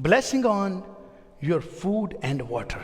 blessing on your food and water.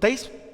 23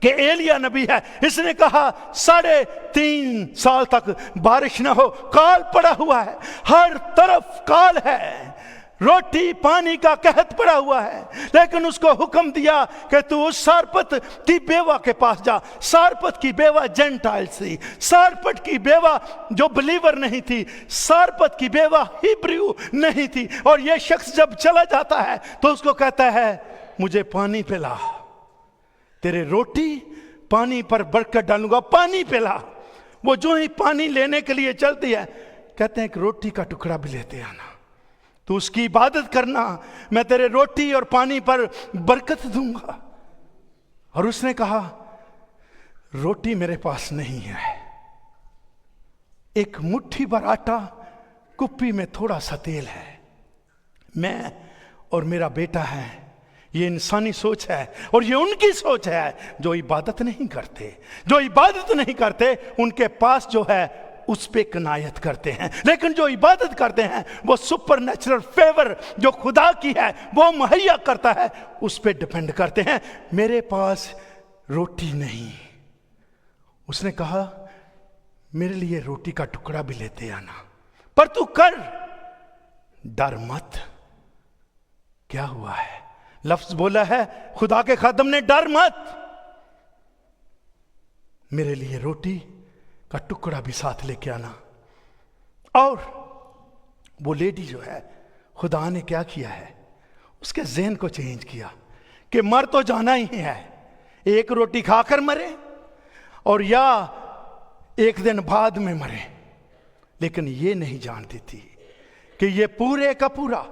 کہ ایلیا نبی ہے، اس نے کہا 3.5 سال تک بارش نہ ہو، کال پڑا ہوا ہے، ہر طرف کال ہے، روٹی پانی کا قحط پڑا ہوا ہے، لیکن اس کو حکم دیا کہ تو اس سارپت کی بیوہ کے پاس جا۔ سارپت کی بیوہ جینٹائل تھی، سارپت کی بیوہ جو بلیور نہیں تھی، سارپت کی بیوہ ہیبریو نہیں تھی، اور یہ شخص جب چلا جاتا ہے تو اس کو کہتا ہے مجھے پانی پلا، تیرے روٹی پانی پر برکت ڈالوں گا، پانی پلا۔ وہ جو ہی پانی لینے کے لیے چلتی ہے، کہتے ہیں کہ روٹی کا ٹکڑا بھی لیتے آنا، تو اس کی عبادت کرنا، میں تیرے روٹی اور پانی پر برکت دوں گا۔ اور اس نے کہا روٹی میرے پاس نہیں ہے، ایک مٹھی بھر آٹا، کپی میں تھوڑا سا تیل ہے، میں اور میرا بیٹا ہے۔ یہ انسانی سوچ ہے، اور یہ ان کی سوچ ہے جو عبادت نہیں کرتے۔ جو عبادت نہیں کرتے ان کے پاس جو ہے اس پہ کنایت کرتے ہیں، لیکن جو عبادت کرتے ہیں وہ سپر نیچرل فیور جو خدا کی ہے وہ مہیا کرتا ہے، اس پہ ڈیپینڈ کرتے ہیں۔ میرے پاس روٹی نہیں، اس نے کہا میرے لیے روٹی کا ٹکڑا بھی لیتے آنا، پر تو کر، ڈر مت۔ کیا ہوا ہے؟ لفظ بولا ہے خدا کے خادم نے، ڈر مت، میرے لیے روٹی کا ٹکڑا بھی ساتھ لے کے آنا۔ اور وہ لیڈی جو ہے، خدا نے کیا کیا ہے، اس کے ذہن کو چینج کیا کہ مر تو جانا ہی ہے، ایک روٹی کھا کر مرے اور یا ایک دن بعد میں مرے، لیکن یہ نہیں جانتی تھی کہ یہ پورے کا پورا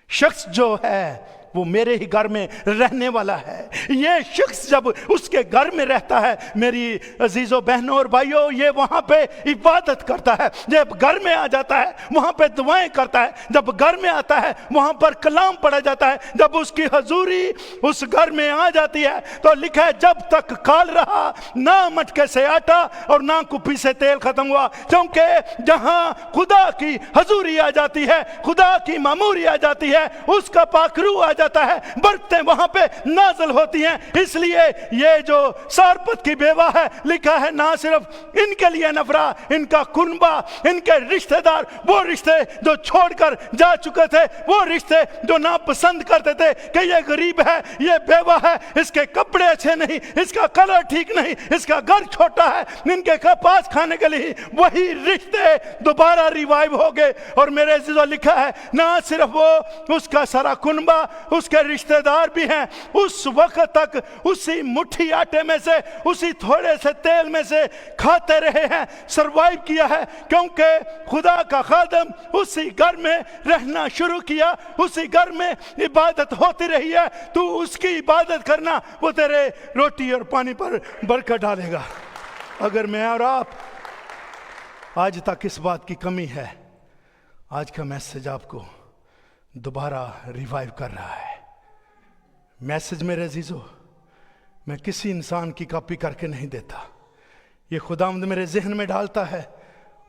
شخص جو ہے وہ میرے ہی گھر میں رہنے والا ہے۔ یہ شخص جب اس کے گھر میں رہتا ہے، میری عزیزوں بہنوں اور بھائیوں، یہ وہاں پہ عبادت کرتا ہے، جب گھر میں آ جاتا ہے وہاں پہ دعائیں کرتا ہے، جب گھر میں آتا ہے وہاں پر کلام پڑھا جاتا ہے، جب اس کی حضوری اس گھر میں آ جاتی ہے تو لکھا ہے جب تک کال رہا نہ مٹکے سے آٹا اور نہ کپی سے تیل ختم ہوا، کیونکہ جہاں خدا کی حضوری آ جاتی ہے، خدا کی معموری آ جاتی ہے، اس کا پاکرو آ جاتا ہے، برکتیں وہاں پہ نازل ہوتی ہیں۔ اس لیے یہ جو سارپت کی بیوہ ہے، لکھا ہے نہ صرف ان کے لیے نفرہ، ان کا کنبہ، ان کے رشتہ دار، وہ رشتے جو چھوڑ کر جا چکے تھے، وہ رشتے جو ناپسند کرتے تھے کہ یہ غریب ہے، یہ بیوہ ہے، اس کے کپڑے اچھے نہیں، اس کا کلر ٹھیک نہیں، اس کا گھر چھوٹا ہے، ان کے پاس کھانے کے لیے، وہی رشتے دوبارہ ریوائیو ہو گئے۔ اور میرے عزیزوں لکھا ہے نہ صرف وہ، اس کا سارا کنبہ، اس کے رشتہ دار بھی ہیں، اس وقت تک اسی مٹھی آٹے میں سے، اسی تھوڑے سے تیل میں سے کھاتے رہے ہیں، سروائیو کیا ہے، کیونکہ خدا کا خادم اسی گھر میں رہنا شروع کیا، اسی گھر میں عبادت ہوتی رہی ہے۔ تو اس کی عبادت کرنا، وہ تیرے روٹی اور پانی پر برکت ڈالے گا۔ اگر میں اور آپ آج تک اس بات کی کمی ہے، آج کا میسج آپ کو دوبارہ ریوائیو کر رہا ہے۔ میسج میرے عزیزو، میں کسی انسان کی کاپی کر کے نہیں دیتا، یہ خداوند میرے ذہن میں ڈالتا ہے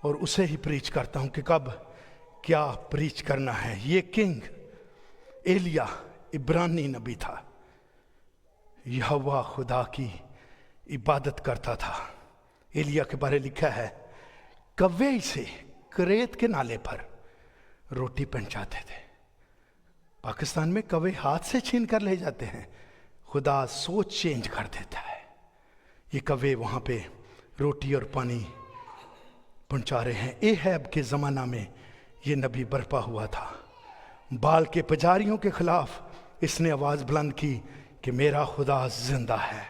اور اسے ہی پریچ کرتا ہوں کہ کب کیا پریچ کرنا ہے۔ یہ کنگ ایلیا عبرانی نبی تھا، یہوہ خدا کی عبادت کرتا تھا۔ ایلیا کے بارے لکھا ہے کوے سے کریت کے نالے پر روٹی پہنچاتے تھے۔ پاکستان میں کوے ہاتھ سے چھین کر لے جاتے ہیں، خدا سوچ چینج کر دیتا ہے۔ یہ کوے وہاں پہ روٹی اور پانی پہنچا رہے ہیں۔ اہاب کے زمانہ میں یہ نبی برپا ہوا تھا، بال کے پجاریوں کے خلاف اس نے آواز بلند کی کہ میرا خدا زندہ ہے۔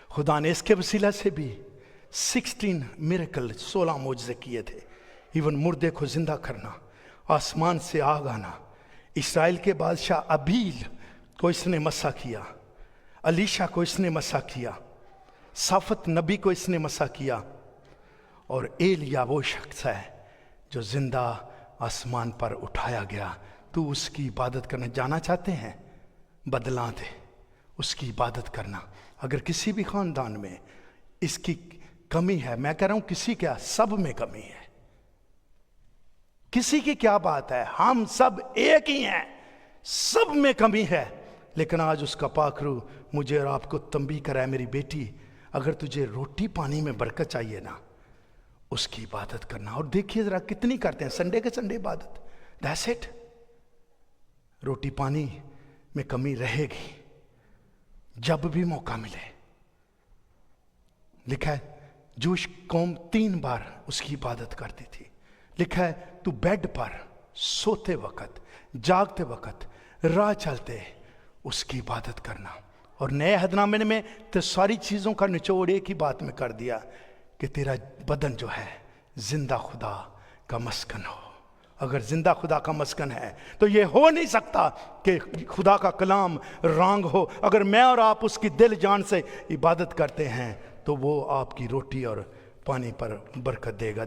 خدا نے اس کے وسیلہ سے بھی 16 میریکل 16 معجزے کیے تھے، ایون مردے کو زندہ کرنا، آسمان سے آگ آنا۔ اسرائیل کے بادشاہ ابیل کو اس نے مسح کیا، الیشا کو اس نے مسح کیا، صافت نبی کو اس نے مسح کیا، اور ایلیا وہ شخص ہے جو زندہ آسمان پر اٹھایا گیا۔ تو اس کی عبادت کرنا جانا چاہتے ہیں؟ بدلا دے اس کی عبادت کرنا۔ اگر کسی بھی خاندان میں اس کی کمی ہے، میں کہہ رہا ہوں کسی کیا، سب میں کمی ہے۔ کسی کی کیا بات ہے، ہم سب ایک ہی ہیں، سب میں کمی ہے، لیکن آج اس کا پاک روح مجھے اور آپ کو تنبیہ کرائے، میری بیٹی اگر تجھے روٹی پانی میں برکت چاہیے نا، اس کی عبادت کرنا۔ اور دیکھیے ذرا کتنی کرتے ہیں سنڈے کے سنڈے عبادت، دیٹس اٹ۔ روٹی پانی میں کمی رہے گی جب بھی موقع ملے۔ لکھا ہے جوش قوم 3 بار اس کی عبادت کرتی تھی۔ لکھا ہے تو بیڈ پر سوتے وقت، جاگتے وقت، راہ چلتے اس کی عبادت کرنا۔ اور نئے عہد نامے میں تو ساری چیزوں کا نچوڑ ایک ہی بات میں کر دیا کہ تیرا بدن جو ہے زندہ خدا کا مسکن ہو۔ اگر زندہ خدا کا مسکن ہے تو یہ ہو نہیں سکتا کہ خدا کا کلام رانگ ہو۔ اگر میں اور آپ اس کی دل جان سے عبادت کرتے ہیں تو وہ آپ کی روٹی اور پانی پر برکت دے گا۔